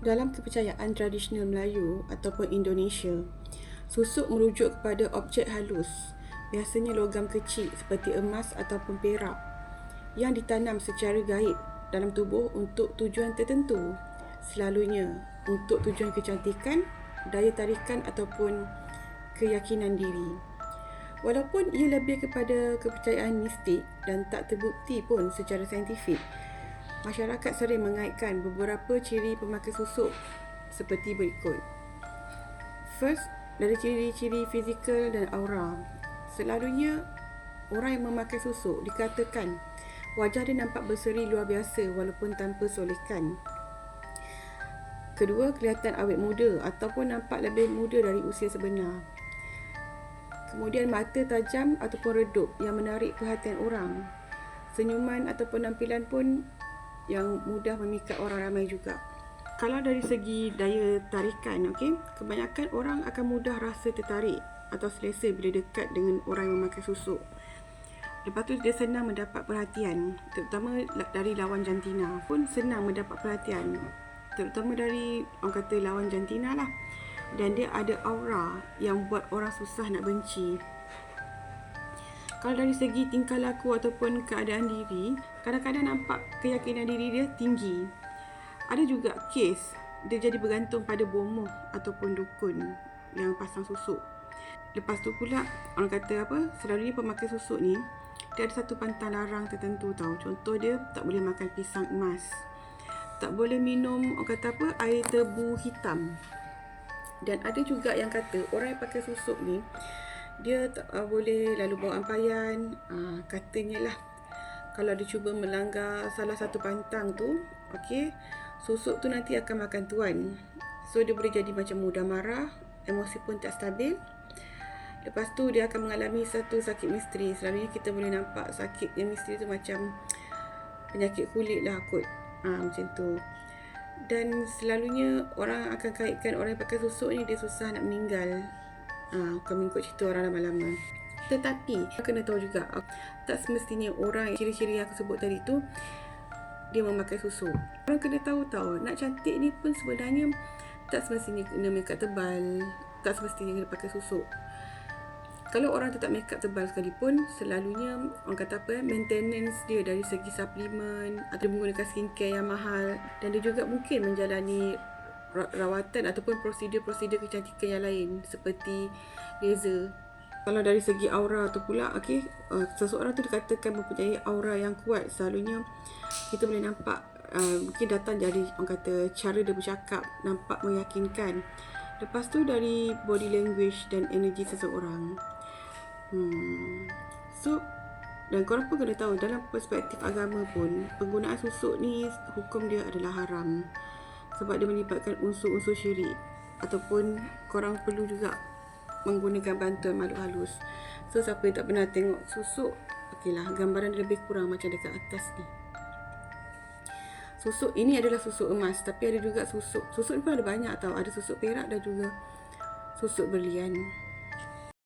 Dalam kepercayaan tradisional Melayu ataupun Indonesia, susuk merujuk kepada objek halus, biasanya logam kecil seperti emas ataupun perak, yang ditanam secara gaib dalam tubuh untuk tujuan tertentu, selalunya untuk tujuan kecantikan, daya tarikan ataupun keyakinan diri. Walaupun ia lebih kepada kepercayaan mistik dan tak terbukti pun secara saintifik, masyarakat sering mengaitkan beberapa ciri pemakai susuk seperti berikut. First, dari ciri-ciri fizikal dan aura. Selalunya, orang yang memakai susuk dikatakan wajah dia nampak berseri luar biasa walaupun tanpa solekan. Kedua, kelihatan awet muda ataupun nampak lebih muda dari usia sebenar. Kemudian, mata tajam ataupun redup yang menarik perhatian orang. Senyuman ataupun nampilan pun yang mudah memikat orang ramai juga. Kalau dari segi daya tarikan, kebanyakan orang akan mudah rasa tertarik atau selesa bila dekat dengan orang yang memakai susuk. Lepas tu dia senang mendapat perhatian, terutama dari lawan jantina pun senang mendapat perhatian, terutama dari orang kata lawan jantina lah. Dan dia ada aura yang buat orang susah nak benci. Kalau dari segi tingkah laku ataupun keadaan diri, kadang-kadang nampak keyakinan diri dia tinggi. Ada juga kes dia jadi bergantung pada bomoh ataupun dukun yang pasang susuk. Lepas tu pula orang kata selalunya pemakai susuk ni dia ada satu pantang larang tertentu tau. Contoh dia tak boleh makan pisang emas, tak boleh minum air tebu hitam. Dan ada juga yang kata orang yang pakai susuk ni dia tak boleh lalu bawa ampayan. Katanya lah kalau dia cuba melanggar salah satu pantang tu, susuk tu nanti akan makan tuan. So dia boleh jadi macam mudah marah, emosi pun tak stabil. Lepas tu dia akan mengalami satu sakit misteri. Selalunya kita boleh nampak sakit yang misteri tu macam penyakit kulit lah kot, macam tu. Dan selalunya orang akan kaitkan orang yang pakai susuk ni dia susah nak meninggal, kalau mengikut cerita orang lama-lama. Tetapi kena tahu juga, tak semestinya orang yang ciri-ciri yang aku sebut tadi tu dia memakai susuk. Orang kena tahu nak cantik ni pun sebenarnya tak semestinya kena makeup tebal, tak semestinya kena pakai susuk. Kalau orang tu tak makeup tebal sekalipun, selalunya orang kata maintenance dia dari segi suplemen atau menggunakan skincare yang mahal, dan dia juga mungkin menjalani rawatan ataupun prosedur-prosedur kecantikan yang lain seperti laser. Kalau dari segi aura tu pula, seseorang tu dikatakan mempunyai aura yang kuat. Selalunya kita boleh nampak mungkin datang dari orang kata cara dia bercakap nampak meyakinkan. Lepas tu dari body language dan energi seseorang. So, dan korang pun kena tahu dalam perspektif agama pun penggunaan susuk ni hukum dia adalah haram sebab dia melibatkan unsur-unsur syirik, ataupun korang perlu juga menggunakan bantuan makhluk halus. So siapa yang tak pernah tengok susuk, gambaran dia lebih kurang macam dekat atas ni. Susuk ini adalah susuk emas, tapi ada juga susuk ni pun ada banyak tau. Ada susuk perak dan juga susuk berlian.